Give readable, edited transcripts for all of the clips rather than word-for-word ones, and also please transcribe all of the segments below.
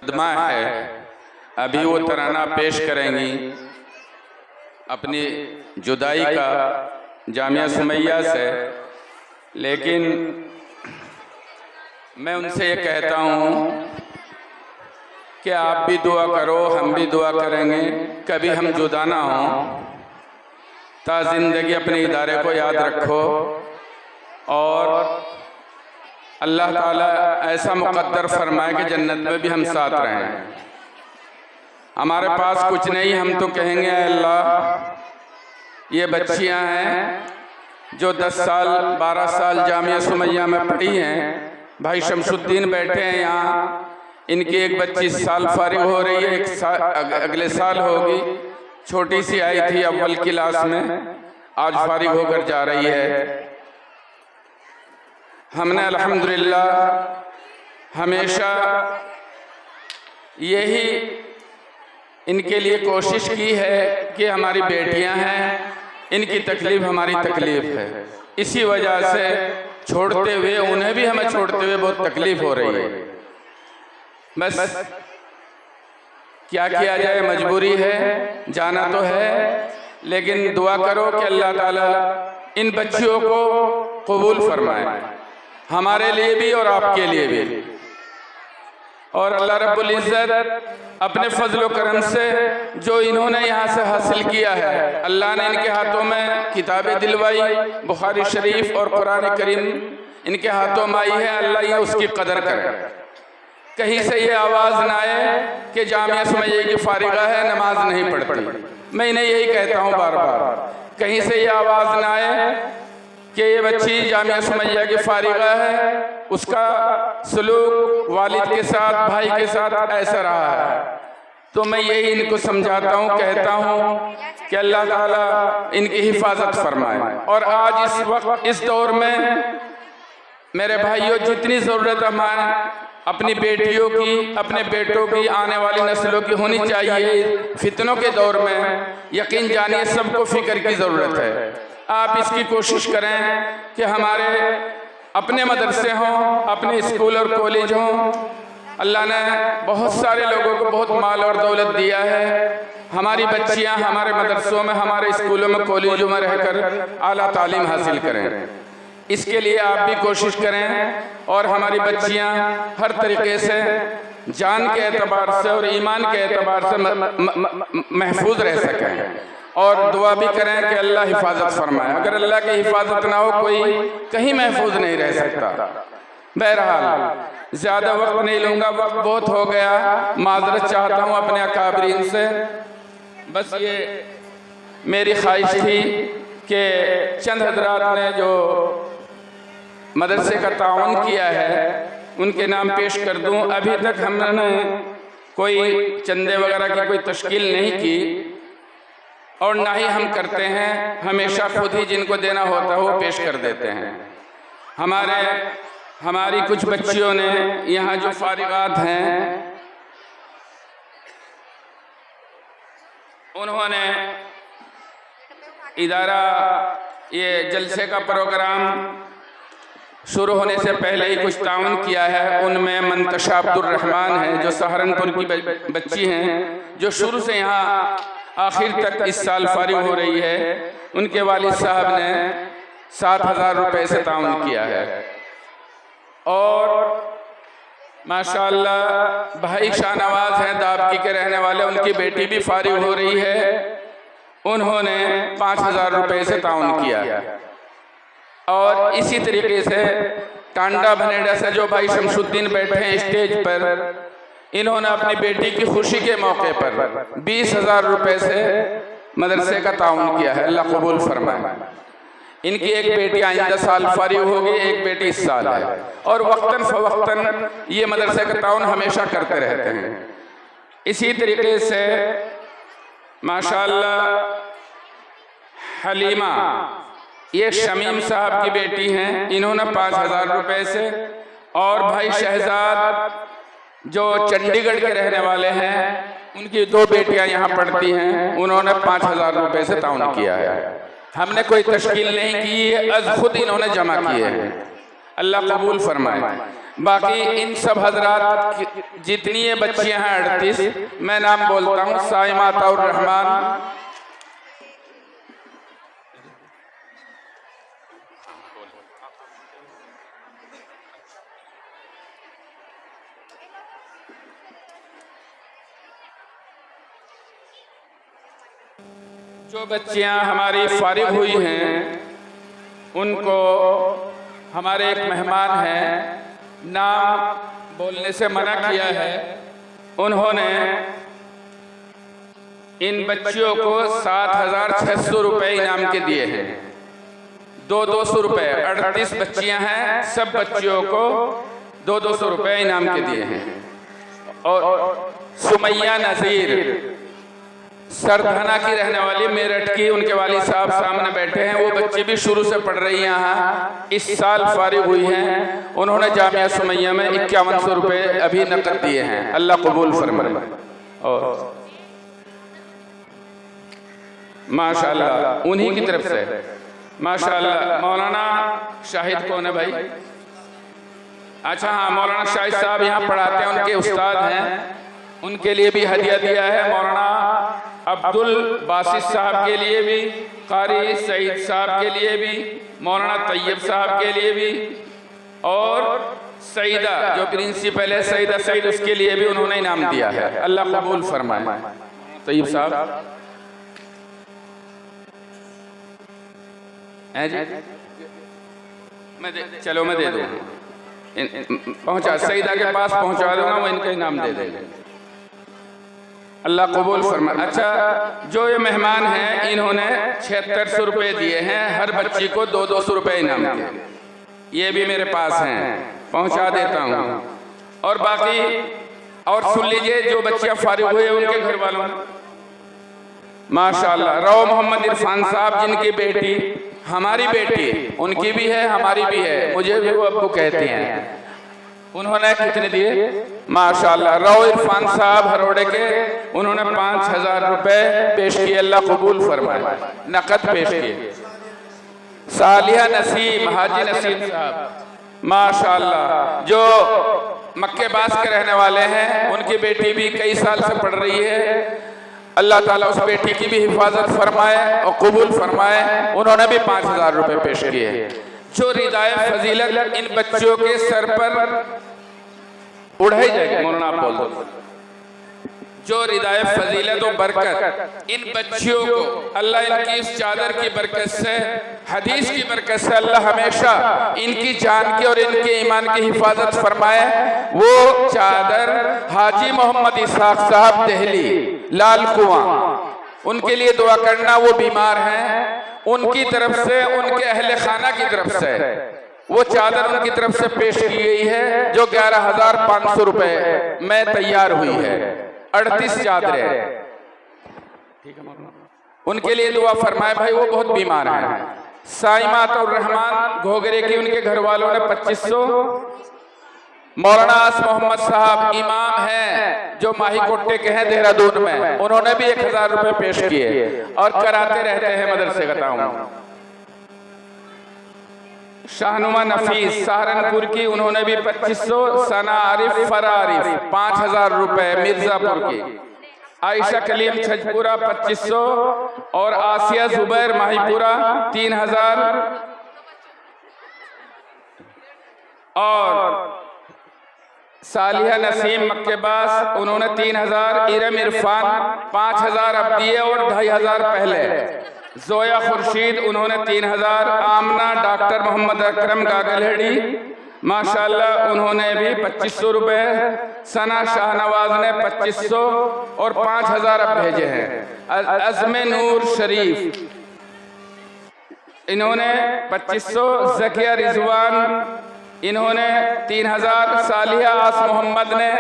मुकदमा है, अभी वो तराना पेश करेंगी अपनी जुदाई का जामिया सुमैया से। लेकिन मैं उनसे ये कहता हूँ कि आप भी दुआ करो, हम भी दुआ करेंगे, कभी हम जुदा ना हों। ता ज़िंदगी अपने इदारे को याद रखो और अल्लाह ताला ऐसा मुक़द्दर फरमाए कि जन्नत में भी हम साथ रहें। हमारे पास कुछ नहीं, हम तो कहेंगे अल्लाह ये बच्चियां हैं जो 10 साल 12 साल जामिया सुमैया में पढ़ी हैं। भाई शमसुद्दीन बैठे हैं यहाँ, इनकी एक बच्ची इस साल फारिग हो रही है, अगले साल होगी। छोटी सी आई थी अव्वल क्लास में, आज फारिग होकर जा रही है। हमने अल्हम्दुलिल्लाह हमेशा यही इनके लिए कोशिश की है कि हमारी बेटियां हैं, इनकी तकलीफ़ हमारी तकलीफ़ है। इसी वजह से छोड़ते हुए उन्हें भी हमें छोड़ते हुए बहुत तकलीफ़ हो रही है। बस क्या किया जाए, मजबूरी है, जाना तो है, लेकिन दुआ करो कि अल्लाह ताला इन बच्चियों को कबूल फरमाए, हमारे लिए भी और आपके लिए भी। और अल्लाह रब्बुल इज़्ज़त अपने फजल व करम से जो इन्होंने यहाँ से हासिल किया है, अल्लाह ने इनके हाथों में किताबें दिलवाई, बुखारी शरीफ और कुरान करीम इनके हाथों में आई है। अल्लाह ये उसकी कदर करे, कहीं से ये आवाज़ ना आए कि जामिया सुमैया की फारिगा है, नमाज नहीं पढ़ती। मैं इन्हें यही कहता हूँ बार बार, कहीं से ये आवाज़ ना आए कि ये बच्ची जामिया सुमैया की फारिगा है, उसका सलूक वालिद के साथ, भाई के साथ ऐसा रहा है। तो मैं यही इनको समझाता हूँ, कहता हूँ कि अल्लाह ताला इनकी हिफाजत फरमाए। और आज इस वक्त इस दौर में मेरे भाइयों, जितनी ज़रूरत हमारे अपनी बेटियों की, अपने बेटों की, आने वाली नस्लों की होनी चाहिए, फितनों के दौर में यकीन जानिए सबको फ़िक्र की ज़रूरत है। आप इसकी कोशिश करें कि हमारे अपने मदरसे हों, अपने स्कूल और कॉलेज हों। अल्लाह ने बहुत सारे लोगों को बहुत माल और दौलत दिया है। हमारी बच्चियां हमारे मदरसों में, हमारे स्कूलों में, कॉलेजों में रहकर आला तालीम हासिल करें। इसके लिए आप भी कोशिश करें और हमारी बच्चियां हर तरीके से जान के एतबार से और ईमान के एतबार से महफूज रह सकें। और दुआ भी करें कि अल्लाह हिफाजत फरमाए। अगर अल्लाह की हिफाजत ना हो, कोई कहीं महफूज नहीं रह सकता। बहरहाल ज़्यादा वक्त नहीं लूँगा, वक्त बहुत हो गया, माजरत चाहता हूँ अपने अकाबरीन से। बस ये मेरी ख्वाहिश थी कि चंद हजरात ने जो मदरसे का ताउन किया है उनके नाम पेश कर दूं। अभी तक हमने कोई चंदे वगैरह की कोई तश्कील नहीं की और ना ही हम करते हैं, हमेशा खुद ही जिनको देना होता है वो पेश कर देते हैं। हमारी कुछ बच्चियों ने यहाँ जो फारिगात हैं, उन्होंने इदारा ये जलसे का प्रोग्राम शुरू होने से पहले ही कुछ ताउन किया है। उनमें मंतशा अब्दुल रहमान है जो सहारनपुर की बच्ची हैं, जो शुरू से यहाँ आखिर तक इस साल फारिग हो रही है। उनके वालिद साहब ने 7,000 रुपये से ताउन किया है। और माशाअल्लाह भाई शाहनवाज हैं, दाबकी के रहने वाले, उनकी बेटी भी फारिग हो रही है, उन्होंने 5,000 रुपये से ताउन किया है। और इसी तरीके से टांडा भनेडा से जो भाई शमसुद्दीन बैठे हैं स्टेज पर, इन्होंने अपनी बेटी की खुशी के मौके पर 20,000 रुपये से मदरसे का ताउन किया है। अल्लाह कबूल फरमाए। इनकी एक बेटी आइंदा साल फारिग होगी, एक बेटी इस साल है। और वक्तन फवक्तन ये मदरसे का ताउन हमेशा करते रहते हैं। इसी तरीके से माशाअल्लाह हलीमा, ये शमीम साहब की बेटी हैं, इन्होंने 5,000 रुपये से। और भाई शहजाद जो चंडीगढ़ के रहने वाले हैं, उनकी 2 बेटियां यहाँ पढ़ती हैं, उन्होंने 5,000 रुपये से ताउन किया है। हमने कोई तश्कील नहीं की, अज खुद इन्होंने जमा किए हैं। अल्लाह कबूल फरमाए। बाकी इन सब हजरात जितनी ये बच्चियां हैं 38, मैं नाम बोलता हूँ। साइमा अताउर रहमान, जो बच्चियां हमारी फारिग हुई हैं उनको हमारे एक मेहमान हैं, नाम बोलने से मना किया है। उन्होंने इन बच्चियों को 7,600 रुपये इनाम के दिए हैं। 200 रुपये, 38 बच्चियां हैं, सब बच्चियों को 200 रुपये इनाम के दिए हैं। और सुमैया नज़ीर सरधना की रहने वाली, मेरठ की, उनके वाली साहब सामने बैठे हैं। वो बच्ची भी शुरू से पढ़ रही हैं यहाँ, इस साल फारिग हुई हैं। उन्होंने जामिया सुमैया में 5100 रुपये अभी नकद दिए हैं। अल्लाह कबूल फरमाए। और माशाअल्लाह उन्हीं की तरफ से माशाअल्लाह। मौलाना शाहिद कौन है भाई? अच्छा हाँ, मौलाना शाहिद साहब यहाँ पढ़ाते हैं, उनके उस्ताद हैं। उनके लिए भी हदिया दिया है। मौलाना अब्दुल बासित साहब के लिए भी, कारी सईद साहब के लिए भी, मौलाना तैयब साहब के लिए भी, और सईदा जो प्रिंसिपल है सईदा सईद, उसके लिए भी उन्होंने इनाम दिया है। अल्लाह कबूल फरमाए। तैयब साहब चलो मैं दे दूँ, पहुँचा सईदा के पास पहुँचा दूँगा, वो इनका इनाम दे देंगे। अल्लाह कबूल फरमाए। अच्छा, जो ये मेहमान हैं इन्होंने 7600 रुपये दिए हैं, हर बच्ची को 200 रुपये इनाम के। ये भी मेरे पास हैं, पहुंचा देता हूं। और बाकी और सुन लीजिए, जो बच्चियां फारिग हुए उनके घर वालों, माशाअल्लाह, रौ मोहम्मद इरफान साहब, जिनकी बेटी हमारी बेटी, उनकी भी है हमारी भी है, मुझे भी वो अब्बू कहती हैं। उन्होंने कितने दिए? माशाअल्लाह, रौ इरफान साहब हरोड़े के, उन्होंने 5000 रुपये पेश किए। अल्लाह कबूल फरमाए, नकद पेश किए। सालिया नसीम, हाजी नसीम साहब माशाअल्लाह, जो मक्के बास के रहने वाले हैं, उनकी बेटी भी कई साल से पढ़ रही है। अल्लाह ताला उस बेटी की भी हिफाजत फरमाए और कबूल फरमाए। उन्होंने भी 5000 रुपये पेश किए। जो रिदाए फजीलत इन बच्चियों के सर पर उड़ाई जाएगी, मौलाना आप बोल दो, जो रिदाए फजीलत और बरकत इन बच्चियों को अल्लाह इनकी इस चादर की बरकत से, हदीस की बरकत से अल्लाह हमेशा इनकी जान की और इनके ईमान की हिफाजत फरमाए। वो चादर हाजी मोहम्मद इसाक साहब दहली लाल कुआं, उनके लिए दुआ करना। वो बीमार हैं, उनकी तरफ से, उनके अहले खाना की तरफ से वो चादर उनकी तरफ से पेश की गई है, जो 11,500 रुपये में तैयार हुई है। 38 चादरें, ठीक है, उनके लिए दुआ फरमाए भाई, वो बहुत बीमार हैं। साइमा अताउर रहमान घोगरे की, उनके घर वालों ने 2500। मौलाना आस मोहम्मद साहब इमाम हैं, जो माही कोट्टे के हैं देहरादून में, उन्होंने भी 1000 रुपये पेश किए और कराते रहते हैं मदरसे का ताउन। शाहनुमा नफीस सहारनपुर की, उन्होंने भी 2500। सना आरिफ फरारिफ 5000 रुपये मिर्जापुर की। आयशा कलीम छजपुरा 2500 और आसिया जुबैर माहीपुरा 3000 और सालिया नसीम मक्केबास, उन्होंने 3000। इरम इरफान 5000 अब दिए और 2500 पहले। जोया खुर्शीद, उन्होंने 3000। आमना डॉक्टर मोहम्मद अकरम गागलहेड़ी माशाअल्लाह, उन्होंने भी 2500 रुपये। सना शाहनवाज ने 2500 और 5000 अब भेजे हैं। अज़्मे नूर शरीफ, इन्होंने 2500। जकिया रिजवान, इन्होंने 3000। सालिया आस मोहम्मद ने,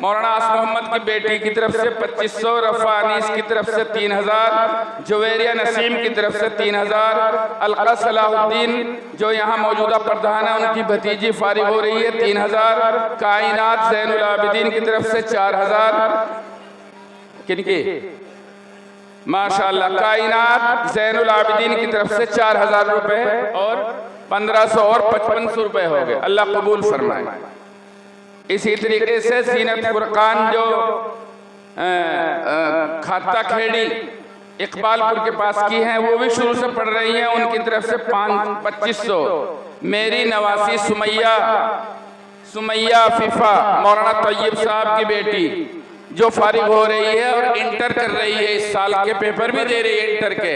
मौलाना आस मोहम्मद की बेटी की तरफ से 2500। रफ़ा अनीस की तरफ से 3000। जुवेरिया नसीम की तरफ से 3000। अलका सलाहुद्दीन, जो यहाँ मौजूदा प्रधान है, उनकी भतीजी फारिग हो रही है, 3000। कायनात ज़ैनुल आबिदीन की तरफ से 4000। किनकी? माशाअल्लाह, कायनात ज़ैनुल आबिदीन की तरफ से 4000 रुपये और 1500 और 5500 रुपये हो गए। अल्लाह कबूल फरमाए। इसी तरीके से जीनत फुरकान जो खाता खेड़ी इकबालपुर के पास की हैं, वो भी शुरू से पढ़ रही हैं। उनकी तरफ से 2500। मेरी नवासी सुमैया फिफा मौलाना तैयब साहब की बेटी जो फारिग हो रही है और इंटर कर रही है, इस साल के पेपर भी दे रही है इंटर के,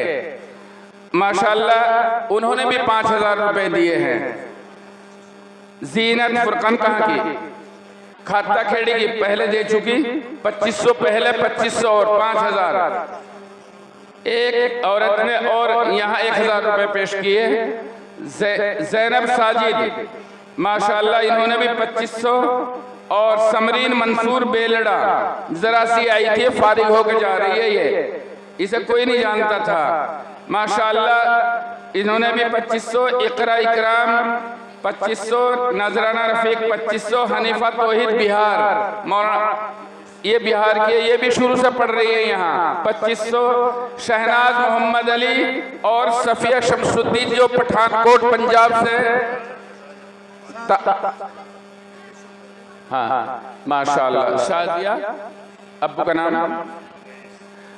माशाल्लाह, उन्होंने भी 5000 रुपए दिए हैं। जीनत फुरकान कहाँ की? खाता खेड़ी की पहले दे चुकी, 2500 पहले, 2500 और 5000 एक औरत ने, और यहाँ 1000 रुपए पेश किए। जैनब साजिद माशाल्लाह, इन्होंने भी 2500। और समरीन मंसूर बेलड़ा जरा सी आई थी, फारिग होकर जा रही है, ये इसे कोई नहीं जानता था, माशाल्लाह, इन्होंने भी 2500। इकरा इकराम 2500, नजराना रफीक 2500, हनीफा तौहीद बिहार मौलाना, ये बिहार की, ये भी शुरू से पढ़ रही है यहाँ, 2500। शहनाज मोहम्मद अली और सफिया शमसुद्दीन जो पठानकोट पंजाब से, हाँ माशाल्लाह। शाजिया, अब्बू का नाम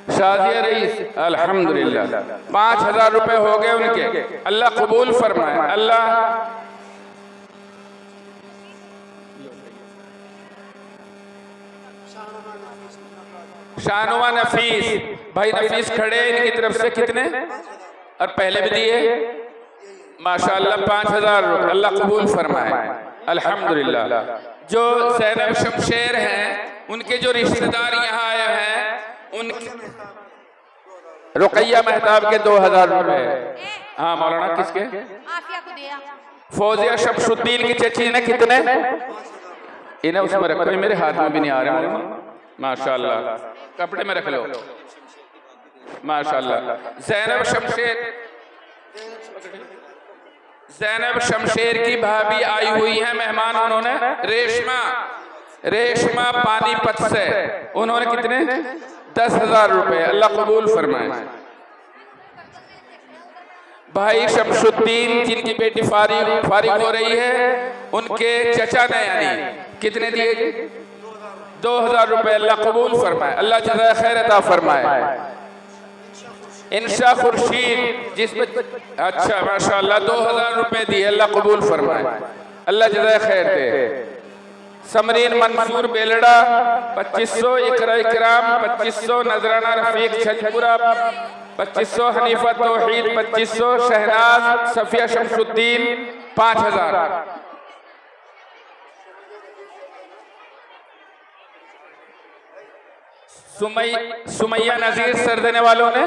शाजिया रईस, अल्हम्दुलिल्लाह, 5000 रुपए हो गए उनके। अल्लाह कबूल फरमाए। अल्लाह शानुमा नफीस भाई नफीस खड़े, इनकी तरफ से कितने, और पहले भी दिए, माशाल्लाह 5000 रुपए। अल्लाह कबूल फरमाए, अल्हम्दुलिल्लाह। जो ज़ैनब शमशेर हैं, उनके जो रिश्तेदार यहाँ आए हैं, उनके रुकैया मेहताब के 2000 रुपए। हाँ मौलाना, किसके? फौजिया शमसुद्दीन की चची ने कितने? इन्हें उसमें रखो, मेरे हाथ में भी नहीं आ रहे, माशाल्लाह, कपड़े में रख लो, माशाल्लाह। ज़ैनब शमशेर की भाभी आई हुई है, मेहमान उन्होंने, रेशमा पानीपत से, उन्होंने कितने? 10,000 रुपए। अल्लाह कबूल फरमाए। भाई शमसुद्दीन जिनकी बेटी फारिग हो रही है, उनके चचा ने यानी कितने दिए? 2000 रुपए। अल्लाह कबूल फरमाए, अल्लाह जज़ा खैर अता फरमाए। इंशा खुर्शीद जिसमें, अच्छा माशाल्लाह, 2000 रुपए दिए, अल्लाह कबूल फरमाए, अल्लाह जज़ा खैर दे। समरीन मंसूर बेलड़ा 2500, इकरा इकराम 2500, नजराना रफीक छजपुरा 2500, हनीफा तौहीद 2500, शहनाज सफिया शमसुद्दीन 5000। सुमैया नजीर सर देने वालों ने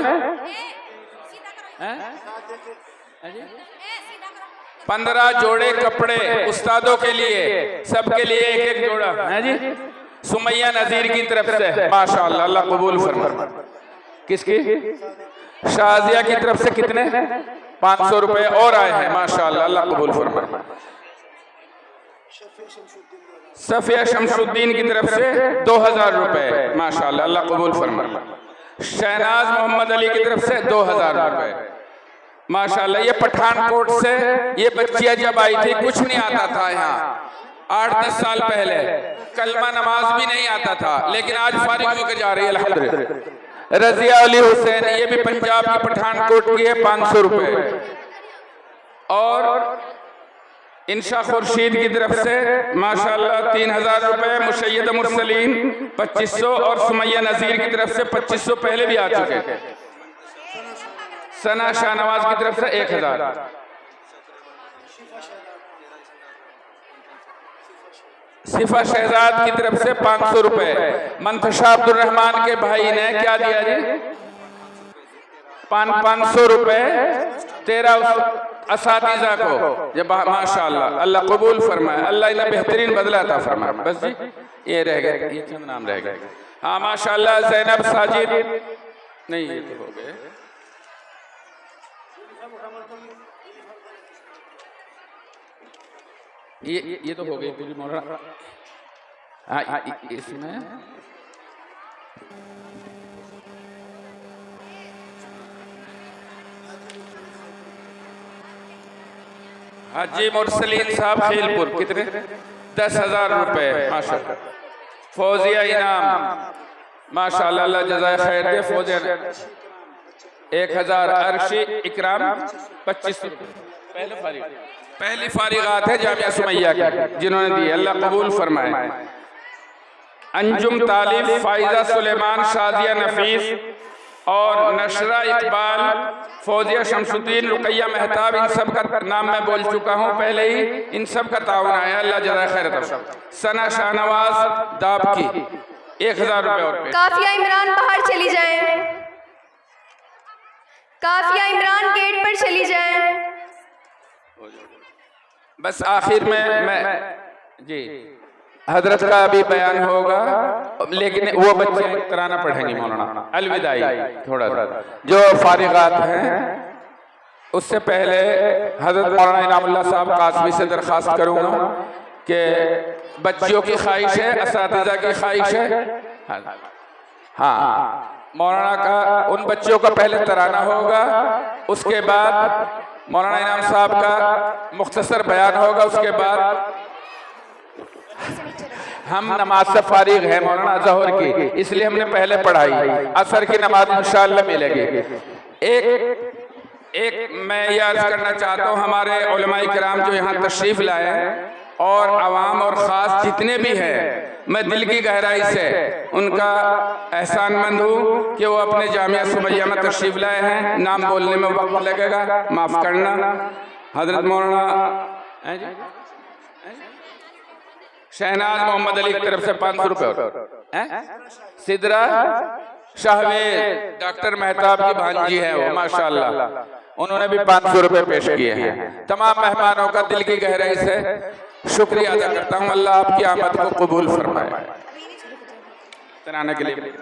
15 जोड़े कपड़े उस्तादों के लिए, सबके लिए एक एक जोड़ा है जी, सुमैया नजीर की तरफ से, माशाअल्लाह, अल्लाह कबूल फरमाए। किसकी? शाजिया की तरफ से कितने? 500 रुपए और आए हैं, माशाअल्लाह, अल्लाह कबूल फरमाए। सफिया शमसुद्दीन की तरफ से 2000 रुपए, माशाअल्लाह, अल्लाह कबूल फरमाए। शहनाज मोहम्मद अली की तरफ से 2000 रुपए, माशाअल्लाह। ये पठानकोट से ये बच्चियां जब आई थी, कुछ नहीं आता था यहाँ, 8-10 साल पहले कलमा नमाज भी नहीं आता था, लेकिन आज फारिग होकर जा रही है, अल्हम्दुलिल्लाह। रजिया अली हुसैन, ये भी पंजाब की पठानकोट की है, 500 रुपए। और इंशा खुर्शीद की तरफ से माशाल्लाह 3000 रुपए। मुशय्यद मुरसलीन 2500 और सुमैया नजीर की तरफ से 2500 पहले भी आ चुके। सना शाहनवाज की तरफ से 1000। सिफा शहजाद की तरफ से 500 रुपए। मंतशा अब्दुल रहमान के भाई ने क्या दिया जी? 500 रुपए 13 असातिज़ा को, जब माशाअल्लाह, अल्लाह कबूल फरमाए, अल्लाह इन्हें बेहतरीन बदला अता फरमाए। बस जी, ये रह गए, ये चंद नाम रह गए। हाँ माशाअल्लाह, ज़ैनब साजिद नहीं, ये तो हो गए। ये तो हो गई पूरी मौलाना। हाँ इसमें हाजी मुरसलीन साहब खेलपुर कितने? 10,000 रुपए माशाअल्लाह। फौजिया इनाम माशाअल्लाह, अल्लाह जज़ाए खैर दे। फौजिया 1000। अर्शी इकराम 25 रुपए। पहली फारिगात है जामिया सुमैया की जिन्होंने दी, अल्लाह कबूल फरमाए। अंजुम तालिब फाइजा सुलेमान, शाजिया नफीस और नशरा इकबाल, फौजिया शमसुद्दीन, रुकैया मेहताब, इन सब का नाम मैं बोल चुका हूँ पहले ही। इन सब का ताउन आया, अल्लाह जज़ाए खैर दे। सना शाहनवाज दाब की 1000 रुपए और पेश। काफिया इमरान बाहर चली जाए, काफिया इमरान गेट पर चली जाए। बस आखिर में मैं जी हजरत का अभी बयान होगा, लेकिन वो बच्चे तराना पढ़ेंगे मौलाना। अलविदाई थोड़ा सा जो फारिगात हैं, उससे पहले हजरत मौलाना इनामुल्लाह साहब कासमी से दरख्वास्त करूंगा कि बच्चियों की ख्वाहिश है, असातिज़ा की ख्वाहिश है। हाँ, मौलाना का उन बच्चों का पहले तराना होगा, उसके बाद मौलाना इनाम साहब का मुख्तसर बयान होगा, उसके बाद हम नमाज से फारिग है मौलाना ज़ोहर की, इसलिए हमने पहले पढ़ाई। असर की नमाज इंशाअल्लाह मिलेगी। एक मैं ये अर्ज करना चाहता हूँ, हमारे उलमाए किराम जो यहाँ तशरीफ लाए और आवाम और ख़ास जितने भी हैं, मैं दिल की गहराई से उनका एहसानमंद हूँ कि वो अपने जामिया सुमैया में तशरीफ लाए हैं। नाम बोलने में वक्त लगेगा, माफ़ करना। हजरत मौलाना शहनाज मोहम्मद अली की तरफ से 500 रुपये। सिदरा शाहवेद डॉक्टर मेहताब की भांजी है वो, माशाअल्लाह, उन्होंने भी 500 रुपये पेश किए हैं। तमाम मेहमानों का दिल की गहराई से शुक्रिया अदा करता हूँ। अल्लाह आपकी आमद को कबूल फरमाए। तराने के लिए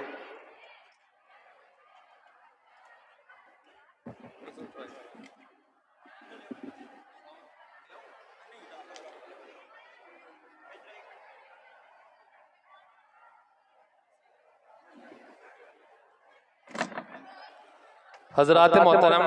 हजरात मोहतरम,